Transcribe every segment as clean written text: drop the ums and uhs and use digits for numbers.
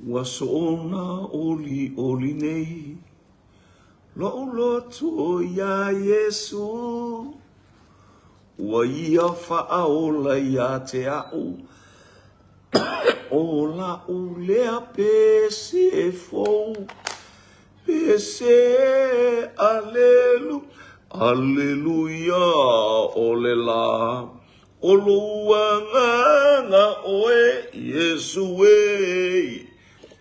Wasona oli oli nei. Lo loto ya Yesu. Wa ia fa'aola ia te au. Ola ulea pese fou. Pese alelu. Alleluia olela. Oluanga oe Yesue.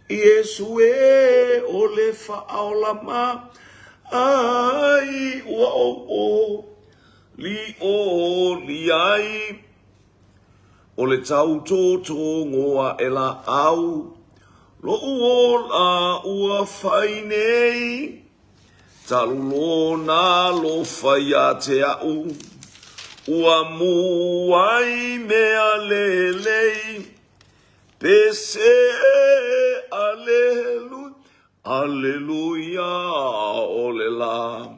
Yesue ole fa'aolama. Ai wa o li o li ai. Ole tau tō ngoa e la au. Lo uola ua whainei. Talulo na lo whaia te au. Ua muai mea lelei. Pese alelu. Alleluia olela.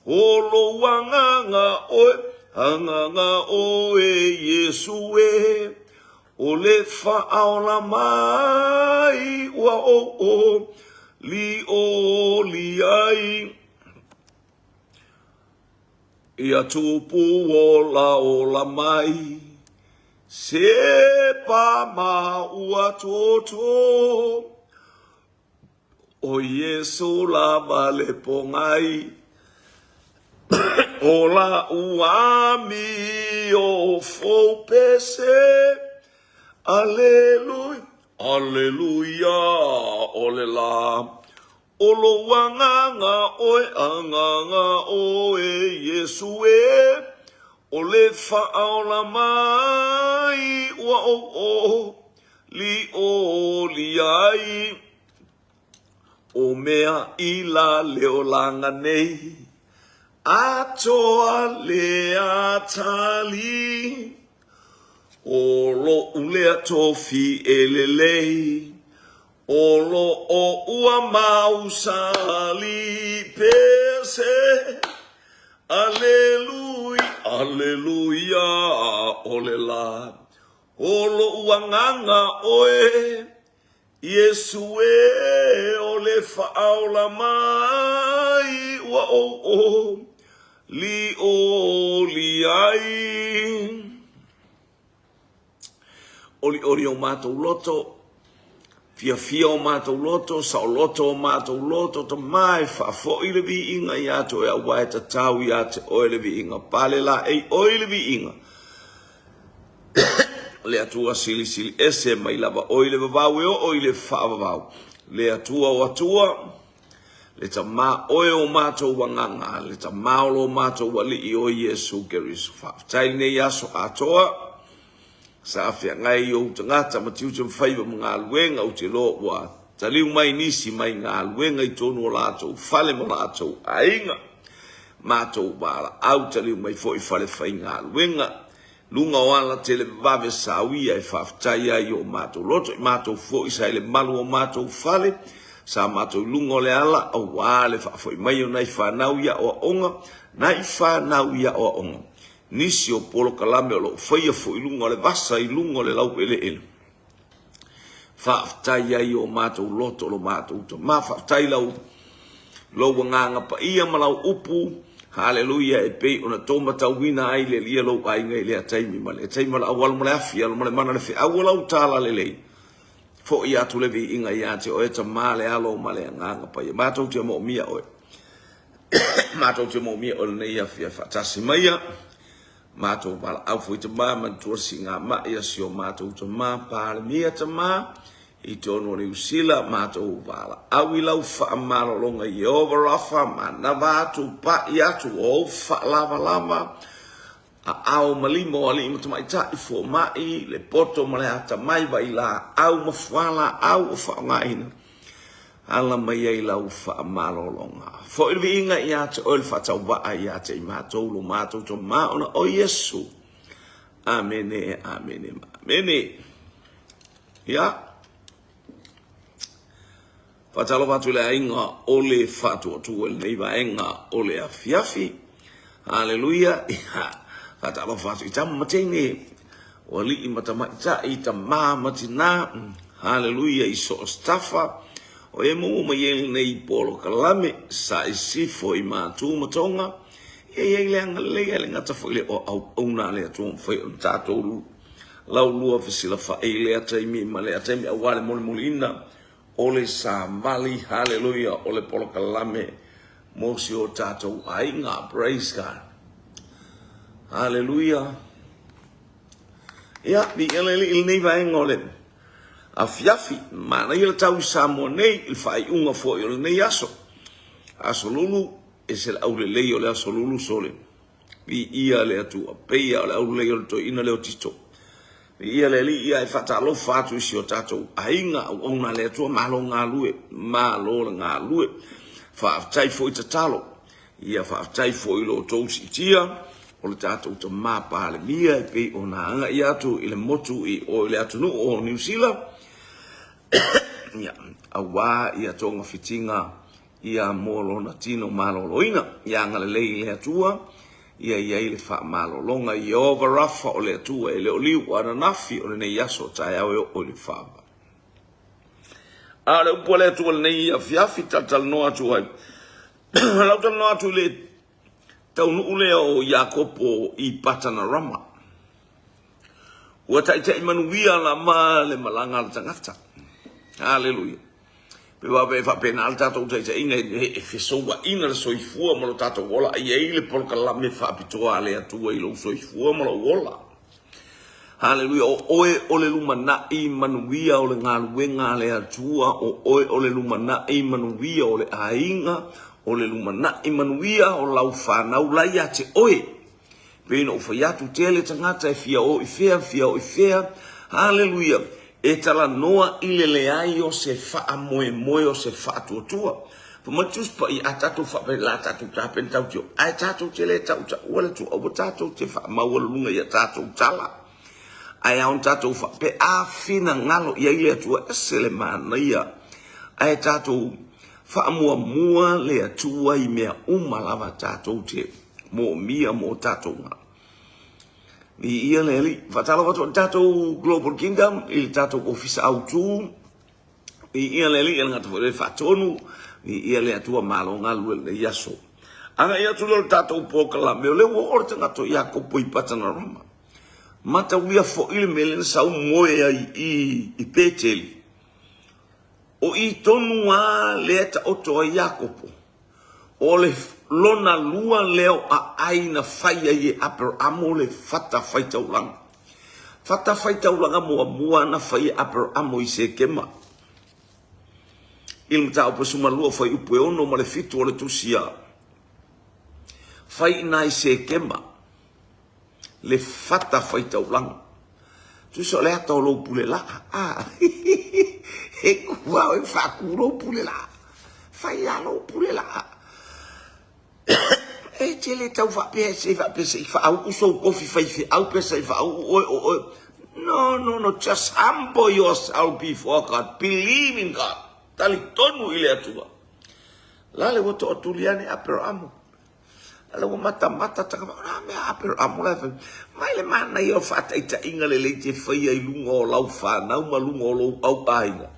Olo wanganga oe. Hanganga oe Yesue. Ole fa'aola mai. Ua o. Li o li ai. Ia tupu ola mai. Sepa ma ua toto. O Yesu la vale pongai. Ola uami o fo pese. Alleluia. Alleluia. Olela. Olo wanganga oe anganga oe Yesue. Ole fa'aola mai. Ua o. Li o li ai. O mea ila leolanga nei. Atoa lea tali. Olo ulea tofi elelei. Olo o ua mausali pese. Alleluia, alleluia, olela. Olo ua nganga oe. Yesue ole fa'aola mai. Ua o. Li o li ai. Oli o mātou loto. Fia o mātou loto, sa o loto o mātou loto, ta mai whafo i le vi inga i ato e awai ta tau i ate oe le vi inga. Pale la ei oe le vi inga. Le atua sili ese mai lava oe le vavau e oe le whaavavau. Le atua o atua, le ta ma oe o mātou wanganga, le ta maolo o mātou wali i oe Yesu Keriso. Whaftai nei aso atoa. Sa afia ngai o tangata matiu te mwhaiva mga aluenga o te lo wa taliu mai nisi mai ngā aluenga i tonu o lātou fale mo lātou ainga mātou wala au taliu mai fo i fale whai ngā aluenga lunga o ala tele vave sawia e whaftai ai o mātou loto i mātou fo i saile malu o mātou fale sa mātou lunga o le ala au wale whafo i mai o nai whanau ia o onga nai whanau ia o onga nisi o polo kalame o lo whaia fo i lunga o le vasa i lunga o le lau ele ele. Whaaftai ai o mātou loto lo mātou to. Mā whaaftai lau nganga pa ia malau upu. Hallelujah e pei ona tōma tau wina ai le lia lau ai ngai lea taimi ma le taimi la awal ma le afi alo ma le mana le whi awalau tāla le lei. Fo i atu le vi inga i ate o eta mā le alo ma le nganga pa ia. Mātou tia mo mia oe. Mātou tia mo mia o le nei afi a whaatasi maia. Mātou wala au fui te mā mantua si ngā maia si o mātou te mā pāle mia te mā i tono ni usila mātou wala au i lau wha amaro longa i overafa ma na vātu pa i atu o wha lava lama a au malimo ali ima te mai ta i fo mai le poto ma le ata mai wa i la au mawhala au o wha ngā ina ala mai ai lau wha amaro longa fo ilvi inga i ate oil whatau waa i ate i mātou lo mātou to maona o Yesu. Amene, amene, amene. Ia. Whatalo watu le inga o le whatu o tu el neiva enga o le afiafi. Hallelujah. Ia. Whatalo watu i tamu matene. O li i matamata i ta mā matina. haleluia iso stafa o e mo mai nei polo kalame sa isifo I matu matonga e le ngata foi o au ona le tu foi on tato lau lua fisila fa e le ataimi ma le ataimi awale molina ole sa mali haleluia ole polo kalame mo si o tato ainga praise God haleluia ya di ele il nei vai ngole a fiafi ma na il tau samo nei il fai unga fo il nei aso lulu es el aule leo le aso lulu sole vi ia le atu pe ia le aule leo to ina le otito ia le li ia fata lo fatu si o tato ainga ona le atu malo ngalue fa tai fo itatalo ia fa tai fo ilo to si tia o le tato to mapa le mia pe ona anga ia tu ile motu I o le atu no o New Zealand ia awa ia tonga fitinga ia molo na tino malo loina ia ngale le atua ia ile fa malo longa I overrafa o le atua ele oli wana nafi o le nei aso tai o le fa ale upo le atua le nei ia fiafi tatal no atua lau tal no atu le tau nu ule o Iakopo I patana rama ua tai manuia la ma le malanga le tangata haleluia pe va fa penal tato tai inga e fesoa ina le soifua mo tato wola ai le por kala me fa pitoa le atua I lo soifua mo wola haleluia o le lumana I manuia o le ngaluenga le atua o le lumana I manuia o le ainga o le lumana I manuia o lau whanau lai ate oe pēna o whaiatu tele tangata e fia o I fea haleluia e tala noa I le leai o se faa moe o se faa tuatua Pamatus pa I atato fa pe la tato tapen tau tio ai tato tele tau ta wala tu o tato te fa maua lunga ia tato tala ai on tato fa pe a fina ngalo ia ile tu esele mania ai tato fa mua le atua I mea lava tato te mo mia mo tato nga ni ia le li fatala watu tato Global Kingdom il tato office autu ni ia le li ngata fo le fatonu ni ia le atua malo ngalu le yaso anga ia tu le tato pokala me le wo orta ngato Iakopo I patana roma mata wia fo il melen sau moe I peteli o I tonu a le ta oto Iakopo o le lona lua leo a aina faia I Abrahamo le fata faita ulanga mua na faia Abrahamo I se kema il mtao po suma lua fai upu ono ma le fitu o le tusia fai na I se kema le fata faita ulanga tu so le ata o lo pule la e kua o fakuro pule la fai alo pule la e tele tau fa pe se fa au uso kofi fa fi au pe se fa o no just humble yourself before God believe in God tali tonu ile atua lale woto tuliane Abraham ala wo mata taka me Abraham la mai le mana yo fa ta inga le te fa I lungo lau fa na ma lungo lo au ainga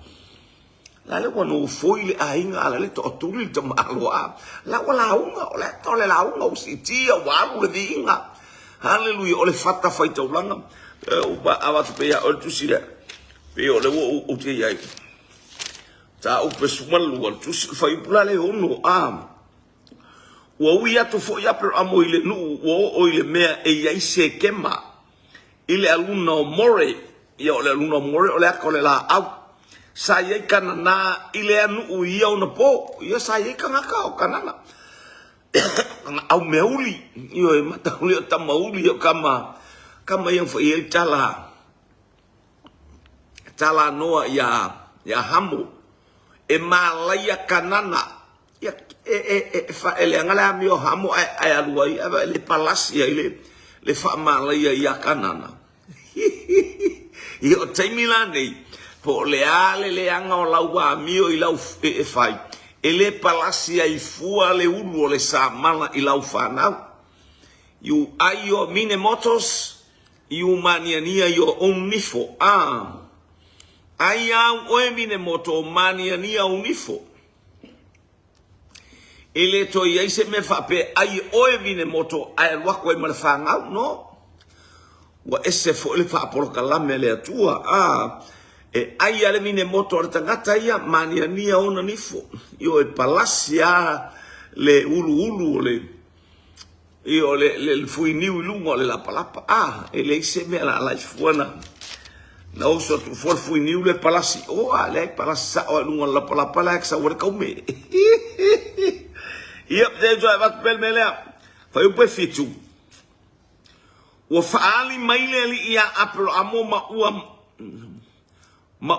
lale wano foi le ainga ala le to tuli te malwa la wala unga ole to le la unga usitia wa le dinga haleluia ole fata faita ulanga o ba ava te ya o tusira pe ole o te ya ta o pesumal lu tu fai pulale ono o ia to fo ya per amo ile nu o ile mea e ia se kema ile aluna more ia ole aluna more ole akole la au saya kana na ile anu ia ona po ia saya kana ka o kanana au meuli io e mata uli o tamauli o kama yang foi el tala noa ya hamu e malaya kanana ya fa ele ngala mi o hamu ai aluai le palasia ile le fa malaya ya kanana io taimilani po le anga o laua mio I lau e fai ele palasia I fua le ulu o le samana I lau whanau you are your mine motos you maniania your own nifo Ai oe mine moto mania nia unifo. Ele to ia se me fa pe ai oe mine moto ai wako e male whangau, no? Wa ese fo le fa por kalame le atua. E ai ale mine moto ar tangata ia mania nia ona nifo. Io e palasia le ulu le io le fui niu lungo le la palapa. E le se me la fuana. Na oso tu for fui niu le palasi. Le palasa o lungo la palapa la exa wer kaume. Ia te jo va pel melea. Fa u pe fitu. O faali mai le li ia apro amo ma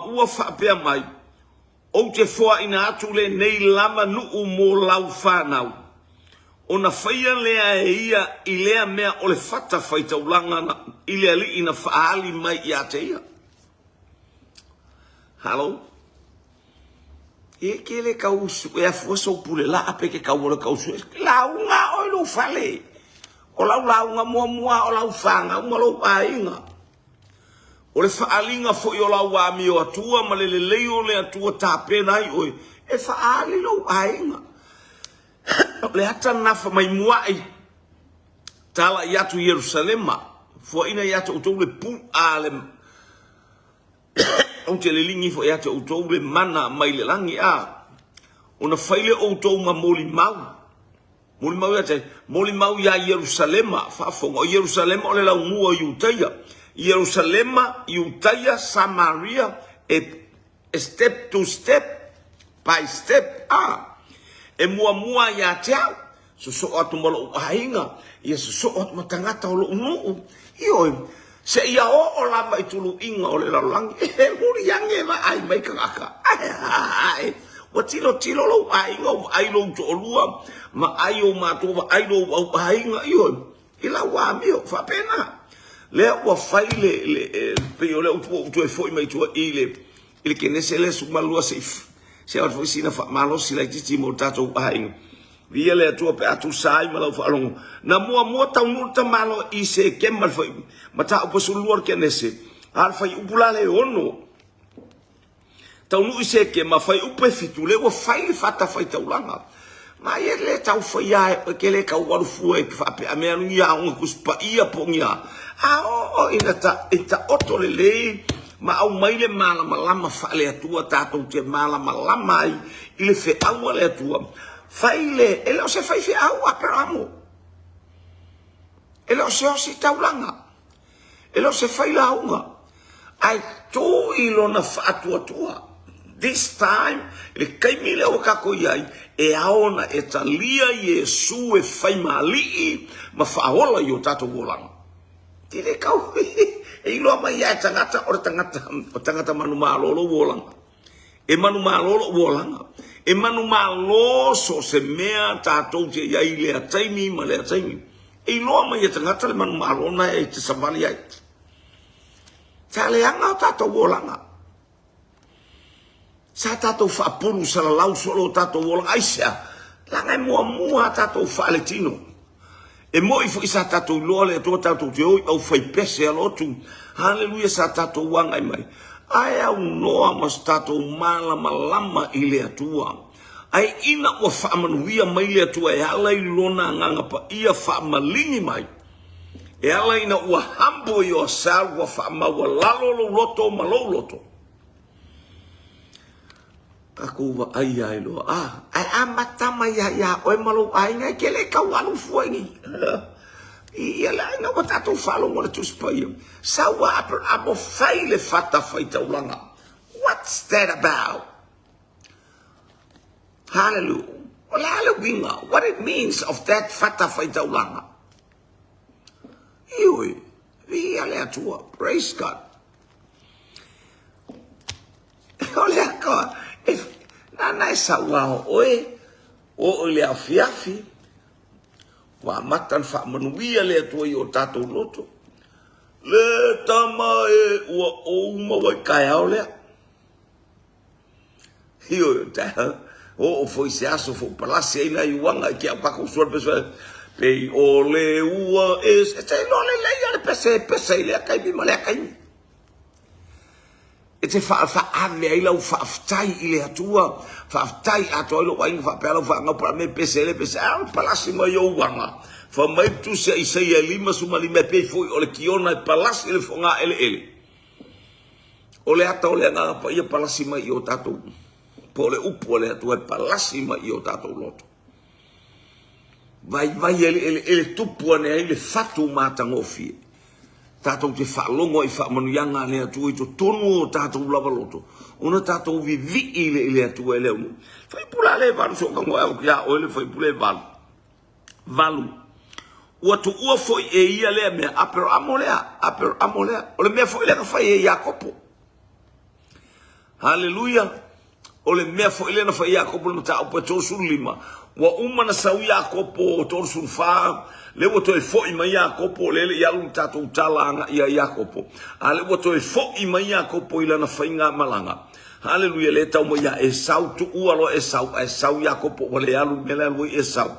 ua fa pe mai. O te foa ina atu le nei lama nu mo lau whanau. O na whaia lea e ia i lea mea o le fata whaitaulanga na i lea li ina whaali mai i a te ia. Hello? E ke le kausu, e a fuaso pule la ape ke kauole kausu. Launga oi lo fale. O launga mua o lau whanga, umalo ainga. O le whaalinga fo i o lau wami o atua, ma le leo le atua tāpena i oi. E whaali lo ainga. Le hata nafa mai muai. Tala i atu Yerusalema. Fo ina i atu utou le pu ale. O te le lingi fo i atu utou le mana mai le langi a. O na whaile utou ma moli mau. Moli mau ia te. Moli mau ia Yerusalema. Whafonga o Yerusalema o le lau mua i Utaia. Yerusalema, Utaia, Samaria, step to step, by step, e mua ia te au, so atu malo uhainga, ia so atu matangata o lo unuu, ioi, se ia o lava i tulu inga o le laulangi, e muri yange ma ai mai kakaka, wa tilo lo uhainga, ai lo uto olua, ma ai o matova, ai lo uhainga, ioi, ila wamio, whapena, lea ua fai le pe o le utu e foi mai tua ile ke nese le su malua se au foi sina fa malo si la titi mo tato ai via le tua pe atu sai malo fa long na mua tau nulta malo i se kemal foi mata o su luar ke nese al fai upula le ono tau nu i se ke ma fai upe fitu le ua fai le fata fai taulanga ma ia le tau fai ai ke le ka waru fu e fa pe a me anu ia un kuspa ia pongia ita oto le ma au mai le malama fale atua tatou te malama ai i le feaua le atua faile ele o se fai feaua peramo ele o se osi taulanga ele o se fai launga ai to ilo na faatua this time le kaimile o kako iai e aona e talia Yesu e fai mali ma faaola yo tatou wolanga tire kau e ilo mai ia tangata o tangata manu malolo wolanga e manu malolo wolanga e manu malo so se mea tatou te ia ile ataimi ma le ataimi e ilo mai ia tangata le manu malona e te samali ai taleanga tatou wolanga sa tatou whaapuru sa lau solo tatou wolanga aisa langa mua tatou whaaletino e moi fu isa tatou lole to tatou te oi au fai pese alotu haleluya sa tatou wanga mai ai au noa mas tatou malama ile atua ai ina o whaamanuia mai le atua e ala i lona nganga pa ia whaamalingi mai e ala ina ua hambo i o sal ua whaamaua lalolo loto maloloto aku wa ai lo ai amatama ya oi malo ai ngai kele ka walu fuengi ia la na bota to falo mo tu spai sa wa abo faile fata faita ulanga what's that about hallelujah what it means of that fata faita ulanga ioi ia le atua praise God ole ko if nana esa wa oe o le afiafi wa matan fa manuia le to yo tato loto le tama e o ma wa kai ole io ta o foi se aso fo palasi ina iwanga ki apa ko suar pessoa pe o le ua es te no le le pese le kai bi male kai e te ave ai lau whaaftai i le atua, whaaftai ato ai lo wainga whaapea lau whaanga para me pese palasi mai o wanga, wha mai tu se i sei e lima sumali me pe fui o le kiona e palasi le whonga ele. O le ata o le anga pa ia palasi mai o tatou, po le upu o le atua e palasi mai o tatou loto. Vai ele tupu ane ai le fatu mātangofie. Tātou te whaalongo i whaamanuianga le atua i to tonu o tātou lava loto. Ona tātou vivi i le atua e leo nu. Whaipula le valu so kango au kia o ele whaipula e valu. Valu. Ua tu ua foi e ia lea mea apero amolea. O le mea foi lea ka whai e Iakopo. Hallelujah. O le mea foi lea na whai Iakopo na ta upa tōsuru lima. Wa umana sau Iakopo o tōsuru whaa. Le wato e foi mai Iakopo le ialu tatou talanga ia Iakopo. A le wato e foi mai Iakopo ila na whainga malanga. Hallelujah, le tau mai Esau tu ualo Esau Iakopo wale alu mele alu Esau.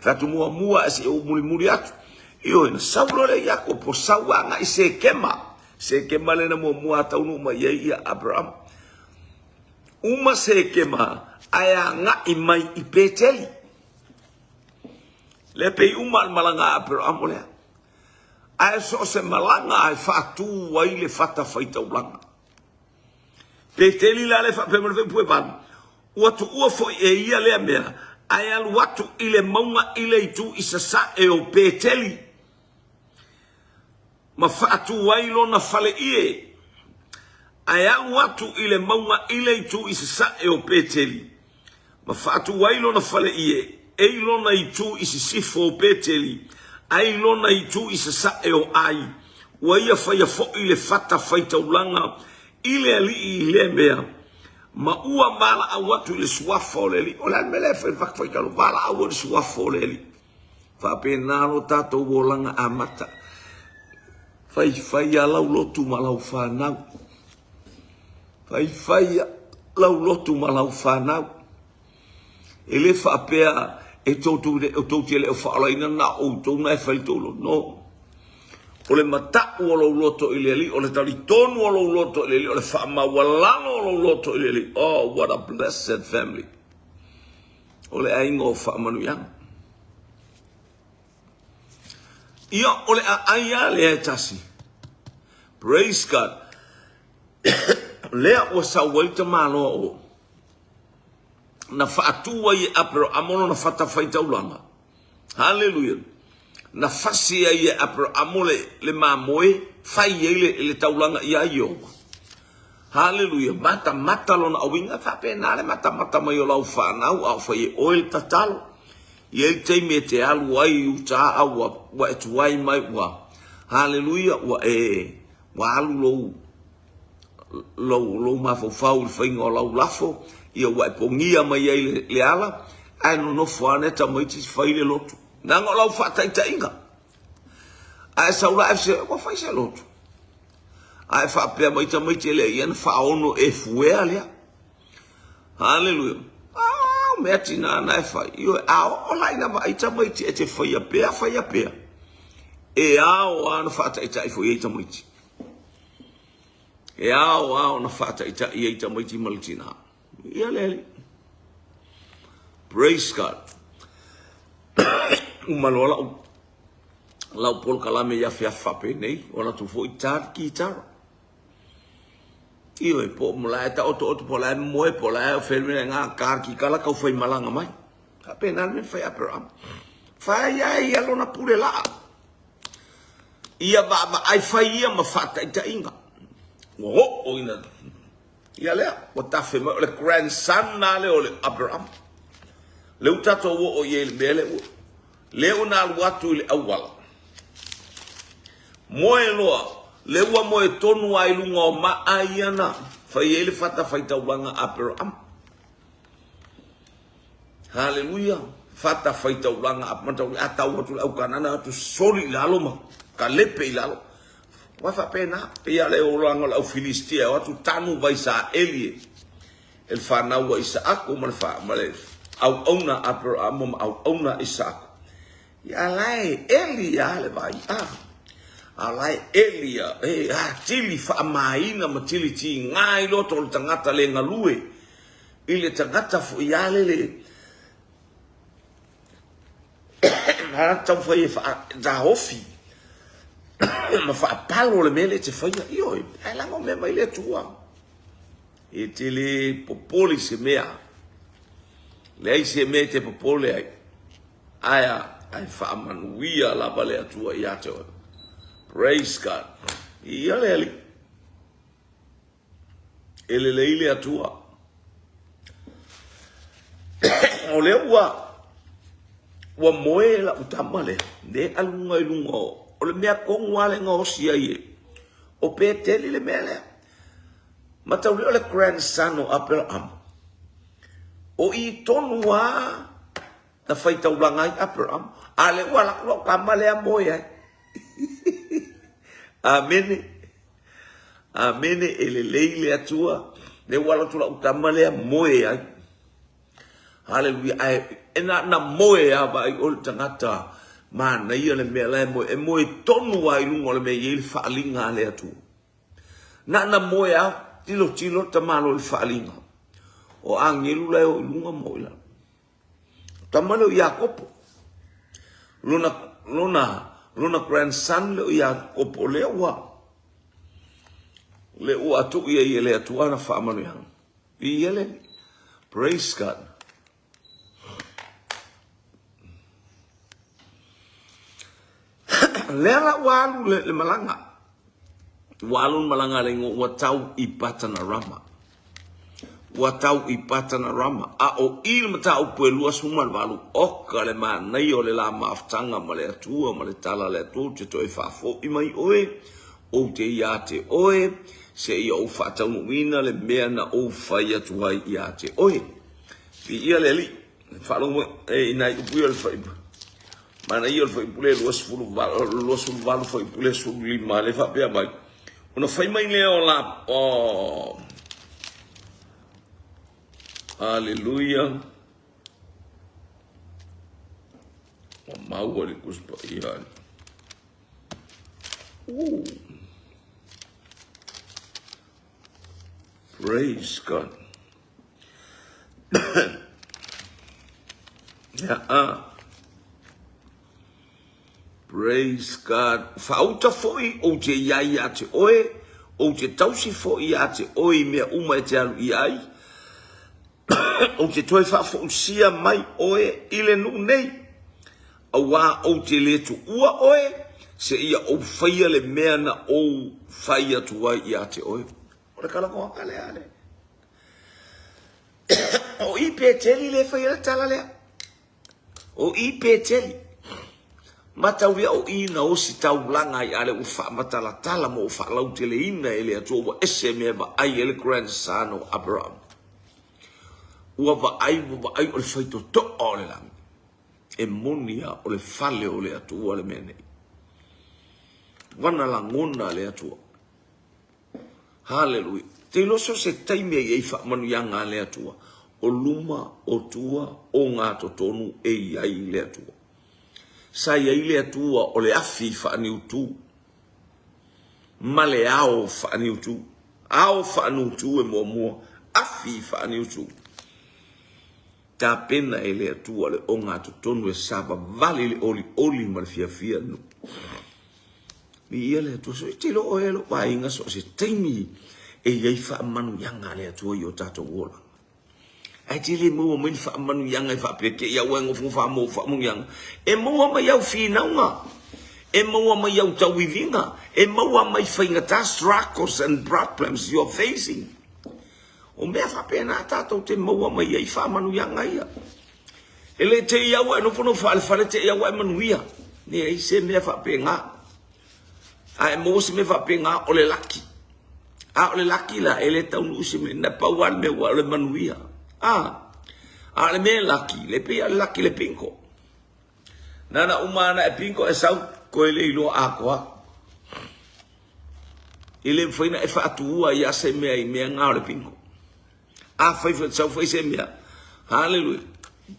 Fatu mua ese o muri atu. Io ina sau le Iakopo sau anga i se kema le na mua tau no mai ia Abraham. Uma se kema aya nga i mai i Peteli. Le pei uma malanga Abraham olea. Ai so se malanga ai fatu wai le fata faita ulanga. Peteli la le fa pe mo pu ban. Watu ua foi e ia le mea. Ai al watu ile maunga ile itu isasa e o Peteli. Ma fatu wai lo na fale ie. Ai al watu ile maunga ile itu isasa e o Peteli. Ma fatu wai lo na fale ie. Ei lona i tu i sifo o Peteli, ai lona i tu i sa e o ai, ua ia whaia fo i le fata whaita ulanga, i le ali i le mea, ma ua mala au atu i le suafa o le li, o le mele whai whakwaikalo, mala au le suafa o le li, whape naro tatou wolanga a mata, whai a lau lotu ma lau whanau, whai a lau lotu ma lau whanau, e le whapea, e tōtou te leo whaalaina na o tō nai whaitolo. No. O le mata o lo loto i le li, o le tali tonu o lo loto i le li, o le whaamawalano o lo loto i le li. Oh, what a blessed family. O le aingo o whaamanuianga. Ia, o le aia le e tasi. Praise God. Lea o sa waita malo o. Na faatua i apero amono na fata faita ulanga. Hallelujah. Na fasi i apero amole le mamoe fai le taulanga i aiowa. Hallelujah. Mata lona awinga fape nale mata mai o lau whanau au fai oil tatalo. I te me te alu ai uta awa wa etuai mai wa. Hallelujah. Wa alu lou mafau whainga o lau lafo. Ia wai pongia mai ai le ala, ai no fuane ta mai tis fai le lotu. Nanga lau fata ita inga. Ai saula FC, wa fai se lotu. Ai fa pea mai ta mai te le ian fa ono e fuea lea. Hallelujah. Ah, mea tina na e fai. Io o laina mai ta mai te te fai a pea. E ao ana fata ita i fai ta mai ti. E ao na fata ita i ta mai ti malitina. Ia lele. Praise God. Umalola lau pol kalame ia fiafape nei, ona tu fo itar ki itar. Io e po mulai ta oto po la moe po la ferme nga kar ki kala kau fai malanga mai. Apenas me fai Abraham. Fai ai alona pure la. Ia ba ai fai ia ma fata ita inga. O ina. Ia lea, o tafe mai, o le grandson na le o le Abraham. Le utato o ye le mele o. Le o na aluatu le awala. Moe loa, le ua moe tonu ai lunga o maa iana. Fai ele fata faita ulanga Abraham. Hallelujah. Fata faita ulanga Abraham. Atau watu le au kanana atu soli lalo ma. Ka lepe lalo. Wafa pena ia le orang au Filistia watu tanu vai sa Elie el fanau wa Isaac o male au ona Abraham au ona Isaac ya lai Elie ya le vai alai Elia tili whaamaina ma tili ti ngai loto o le tangata le ngalue i le tangata fu iale le na tau whai da hofi ma whaapalo le mele te whaia ioi ai lango me mai le tua e te le popoli se mea le ai se mea te popoli ai ai whaamanuia lava le atua i ate o praise God. Ia le ali. Ele leile atua. O le ua moe la utama le. Ne alunga ilunga o. O le mea kongu ale nga osia ie. O pe teli le mea lea. Matau leo le grandson o Abraham. O i tonu wa na whaitau langai Abraham. Ale ua lakula kama lea moe ai. Amene ele leile atua le wala tula utama le moe ai hallelujah ai ena na moe aba i ol tangata mana ia le me le moe tonu ai lungo le me il faalinga le atu na moe a tilo tamalo il faalinga o angelu le lunga moe la tamalo Yakobo luna grandson le Yakobo le ua tu ia le atuana whaamanu yang. Ia praise God. Lea walu le malanga. Walun malanga le ua tau i patana rama. Ua tau i patana rama. A o il matau pue lua suman walu oka le manai o le la maaftanga ma le atua ma le tala le atua te toi whafo i mai oe. O te iate oe. Se ia o whataunuina le mea na o whai atuai ia te oe. Ki ia le li. Whalonga inai upuia le whaipa. Mana ia le whaipu le luasfulu walu whaipu le sulu lima le whapea mai. Una whai mai lea o la. Hallelujah. O maua le kuspa ia. Praise God. Praise God. Fauta foi o te iai a te oe, o te tausi foi a te oe mea uma e te alu iai, o te toi whafo usia mai oe ile nu nei, a wā o te letu ua oe, se ia o whaia le mea na o whaia tuai i a te oe. O le kalako haka lea le. O i peteli le whaia le tala lea. O i peteli. Matau rea o i na osi tau langa i ale ufa matala tala mo ufa lau te le ina ele atua wa ese mea va ai ele grandson o Abraham. Ua va ai o le whaito to o le lami. E monia o le fale o le atua le mene. Wana la ngona le atua. Hallelujah. Te loso se taime e ifa manu yanga le atua. O luma, o tua, o ngā totonu e iai le atua. Sa iai le atua o le afi whaani utu. Ma le ao whaani utu. Ao whaani utu e mua mua. Afi whaani utu. Tā pena e le atua le o ngā totonu e saba vali le oli ma le fia nu. Mi ia le atua so i te lo o e lo pa inga so se taimi e iai wha manu yanga le atua i o tato wola. Ai te le mua mani wha manu yanga i wha peke ia wengo wha mo wha manu yanga. E mua mai au whinaunga. E mua mai au tawivinga. E mua mai whaingata struggles and problems you're facing. O mea wha pena tato te mua mai iai wha manu yanga ia. E le te iau e nopono wha te iau e manu ia. Ne ei se mea wha pena. Ai mo se me fa penga o le laki. A o le laki la ele tau nu se me na pauan me wa le manuia. A le me laki, le pe le laki le pinko. Nana umana e pinko e sau ko ele ilo a koa. Ele foi na e fa atua ia se me ai me nga le pinko. A foi sau foi se me. Hallelujah.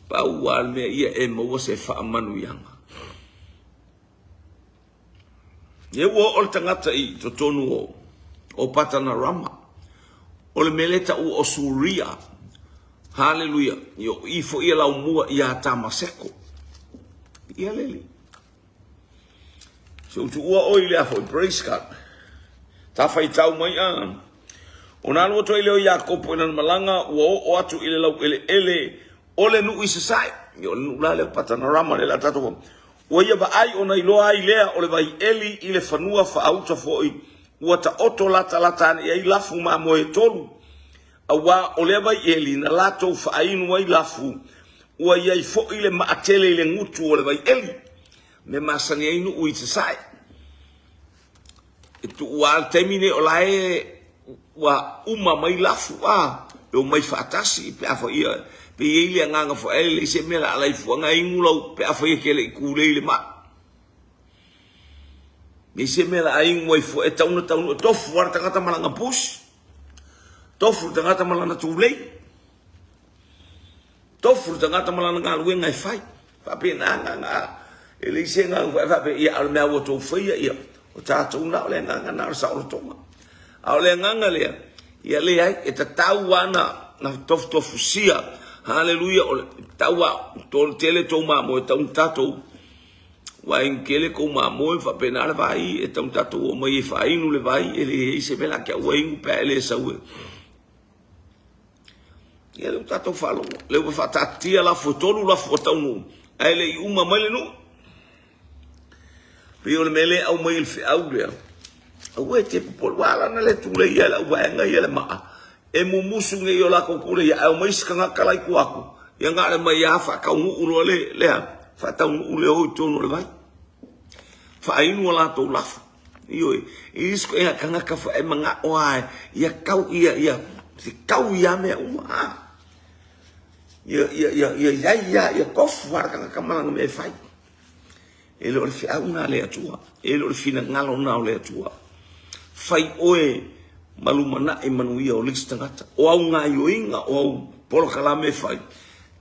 Pauan me ia e mo se fa manuia. Ye ua o le tangata I to tonu o Patanarama. O le meleta u o Suria. Hallelujah. Yo ifo ia lau mua ia tamaseko. Ia leli. So tu ua o ile afo praise God. Ta fai tau mai an. Ona lo to ile o Yakopo ina malanga ua o atu ile lau ele ole nu isasai. Yo nu la le Patanarama le la tato. Ua ia ba ai ona iloa ai lea ole vai eli ile fanua fa auta foi. Ua ta oto lata ane ia ilafu ma moe tolu. Awa ole vai eli na lato fa ainu ai lafu. Ua ia I fo ile maatele ile ngutu ole vai eli. Me masani ainu uitasai. Itu ua temine olae ua uma mai lafu o mai fatasi pe afo ia. Pe ile nganga fo ele se mela alai fu nga ingulo pe afo ia kele kule ile ma. Me se mela ai moi fu e taunu tofu war tangata malanga push. Tofu tangata malanga tulei. Tofu tangata malanga ngaluwe ngai fai. Pa pe nga ele se nga fa pe ia al mea wo to fai ia. O tatou na ole nganga na sa o toma. Ole nganga le ia le ai e tatau ana na tofu sia. Hallelujah. Tawa tol tele to ma mo tau tatou. Wa inkele ko ma mo fa penal vai e tau tatou o mai fa inu le vai ele se bela ke wa inu pe ele sa we. Ia le tatou falo. Le fa tatia la fotolu la fotonu. Ele uma mai le no. Pio le mele au mai il fi au le. Au e te por wala na le tu le ia la wa nga ia le ma. E mumusu nge yo la kokule ya au mais kanga kalai ku aku ya ngale mai ya fa ka ulo le fa ta ule o tono le vai fa inu la to lafu yo isko ya kanga ka fa e manga oa ya kau ya si kau ya me uma ya kof war kanga kamala me fai ele o fi au na le atua ele o fi na ngalo na le atua fai oe malumana e manuia o lista ngata o au ngā yoinga o au polokalame fai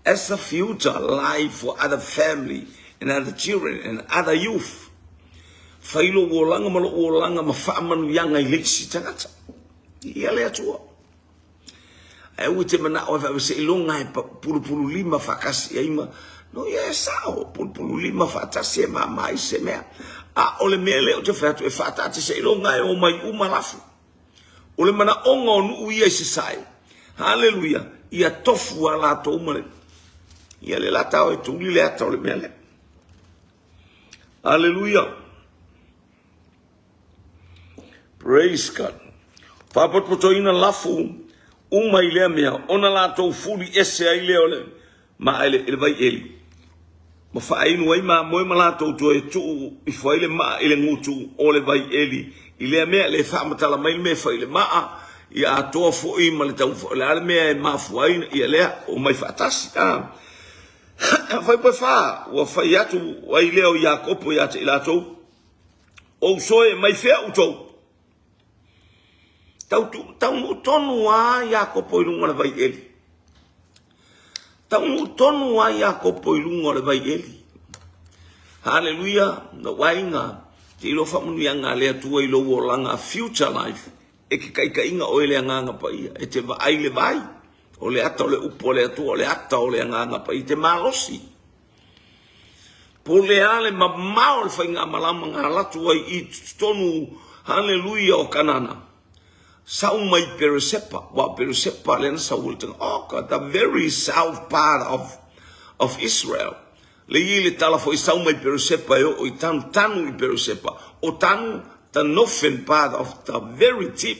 as a future life for other family and other children and other youth fai lo wolanga malo wolanga mafa manu yanga I lista ngata ia le atua e ute mana o fa se ilonga e pulu lima fakasi e ima no ia sao pulu lima fatasi ma mai se mea a ole mele o te fatu e fatati se ilonga e o mai uma lafu ole mana ongo nu ia se sai. Hallelujah. Ia tofu ala to umale. Ia le lata o tu le ata ole mele. Hallelujah. Praise God. Papa poto ina lafu uma ile mea ona la to fuli ese ile ole ma ile vai ele. Ma fa inu ai ma mo ma la to e tu I fa ile ma ile ngutu ole vai ele. Ile mea le fa matala mai me fa ile ma ia to fo I ma le tau fo le mea ma fo ai ia le o mai fatasi fa pa fa o fa ia tu ai le o Yakopo ia te ila to o so e mai fe u to tau tonu a Yakopo I lunga le vai eli tau tonu a Yakopo I lunga le vai eli hallelujah no wainga te ilo whamunu yanga lea tua ilo wolanga future life. E ke kai inga o ele nganga pa ia. E te vai le vai. O le ata o le upo o le atua o le ata o le nganga pa ia. Te malosi. Po le ale ma mao le whainga malama ngā latu ai I tonu hallelujah o kanana. Sau mai Peresepa. Wa Peresepa le na sau ultanga. Oh God, the very south part of Israel. Le ile tala fo I sau mai Peresepa o I tanu I Peresepa. O tanu the northern part of the very tip.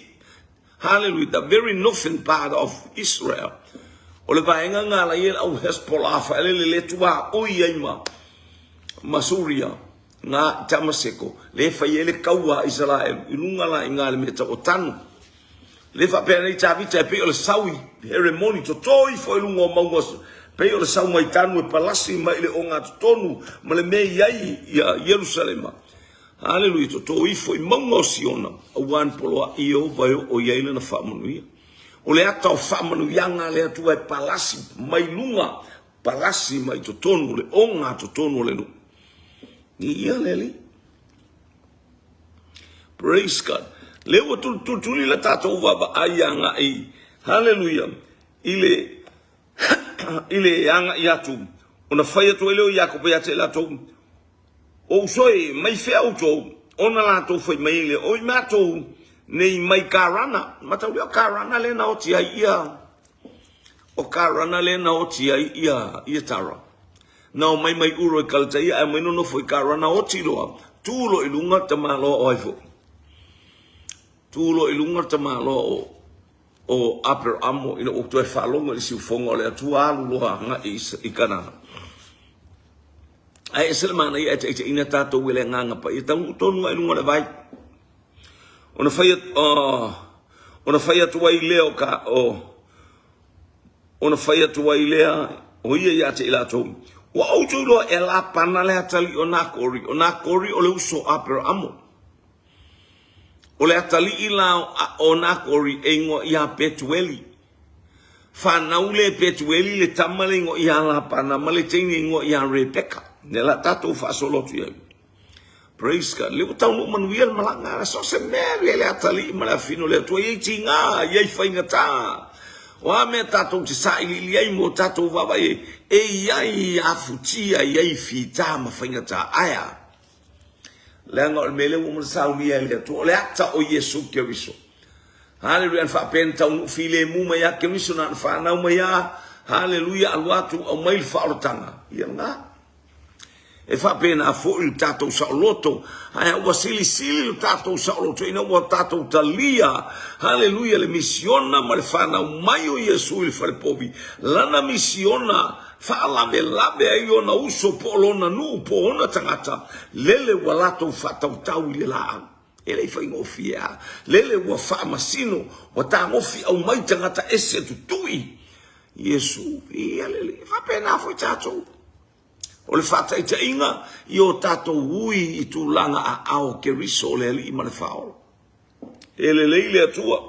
Hallelujah, the very northern part of Israel. O le vaenga ngā la ile au Hezbollah fa le tua o iaima Masuria ngā Tamaseko. Le fa ile kaua Israel. Ilunga la inga le meta o tanu. Le fa pēna I tāwita e pe o le saui ceremony to toi fo ilunga o maungosu. Pei o le sau mai tanu e palasi mai le o ngā tonu ma le mei iai ia Yerusalema. Hallelujah. To ifo I maunga o siona a wan poloa I o vai o iai le na whamanuia. O le ata o whamanuia ngā le atua e palasi mai lunga palasi mai to tonu le o ngā to tonu le nu. Ia leli. Praise God. Lewa tuli la tatou vava ayanga i. Hallelujah. Ile yanga yatu. Ona faya tu eleo yako pa yate la tou. O soi mai fea utou. Ona la tou fai mai le. Oi matou nei mai karana. Matau leo karana le na oti ai ia. O karana le na oti ai ia. Ia tara. Nau mai uro i kaltai ai mai no foi karana oti loa. Tulo ilunga tama lo oifo. Tulo ilunga tama lo o upper amo ina o toe falonga i siufonga le atua alu loa nga i kanana. Ai selmana i ete ina tato wile nganga pa i tau tonu ai lunga le vai. Ona faya tua i leo ka ona faya tua i lea o ia i ate ila tau. Wa auto lo e la pana le atali o nakori o le uso upper amo. O le atali ila o nakori e ngo ia petueli. Whanau le petueli le tamale ngo ia la pana male teini ngo ia Rebecca. Ne la tatou whaasolotu iau. Praise God. Le utau no manuiel malanga so se meri le atali mala fino le tua i tinga i whainga tā. Wa me tatou te sa ili ai mo tatou wawa e iai afutia iai fita ma whainga tā aya. Lenga o mele mo sa umi ele to le ata o Yesu Keriso. Hallelujah fa penta un file mu ma ya Keriso na fa na ma ya. Hallelujah alwatu o mail fa ortanga. Ia nga. E fa pena fo il tatou sa loto. Ai o sili il tatou sa loto ina o tatou talia. Hallelujah le missiona ma le fa na mai o Yesu il fa le povi. Lana missiona fa lave ai ona uso polona nu po ona tangata lele walato fa tau le la ele fa ngofia lele wa fa masino wa ta ngofi au mai tangata ese tutui Yesu ia lele fa pena fo tato o le fa tai inga io tato ui i tu langa a ao Keriso le li ma le fao ele le atua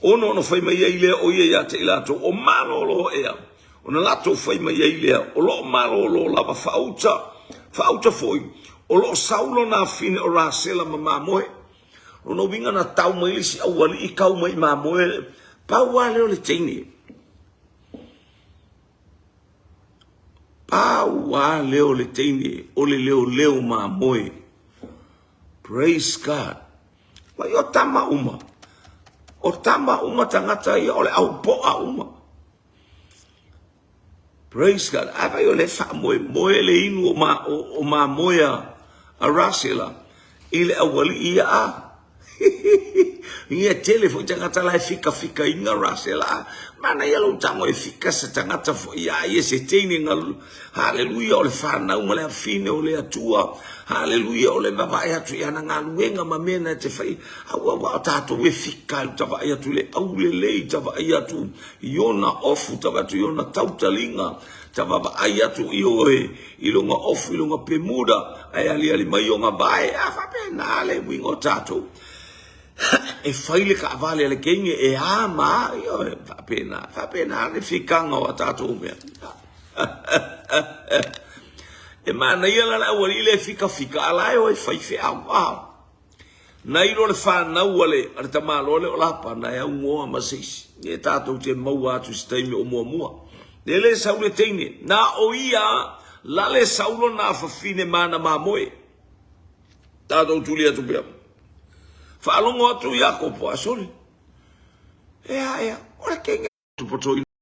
ono no fai mai ile o ia te ilato o malo lo ea ona lato fai mai ai lea o lo malo lo lava fauta foi o lo saulo na fine o rasela mama moe o no vinga na tau mai si awali i kau mai mama moe pa wale o le teini pa wale o le teini o le leo mama moe. Praise God. Wa yo tama uma tangata ia o le au poa uma. Praise God. Ava yo le fa moe le inu o ma moea a rasela. Ile awali ia a. Ia telefon tangata la fika inga rasela. Mana ia lo tamo e fika sa tangata fo ia ia se teini ngal. Hallelujah o le whana uma le afine o le atua. Hallelujah o le vavai atu ia na ngaluenga mamena te whai. Awa wa tato we fika tawai atu le au le lei tawai atu. Iona ofu tawai atu iona tautalinga. Tawai atu ilonga ofu ilonga pemuda. Ai ali mai o nga bae. Afa pena le wingo tato. E whaile ka avale ale kenge e ama. Fa pena le fikanga o tato umea. E mana ia la awali le fika ala o e fai fe au. Na ilo le whanau ale tamalo le o lapa na e ungoa masisi. E tatou te maua atu staimi o mua. Ne le saule teine. Na o ia la le saulo na fafine mana mamoe. Tatou tuli atu bea. Whaalongo atu Iakopo asole. Ea, ora kenge.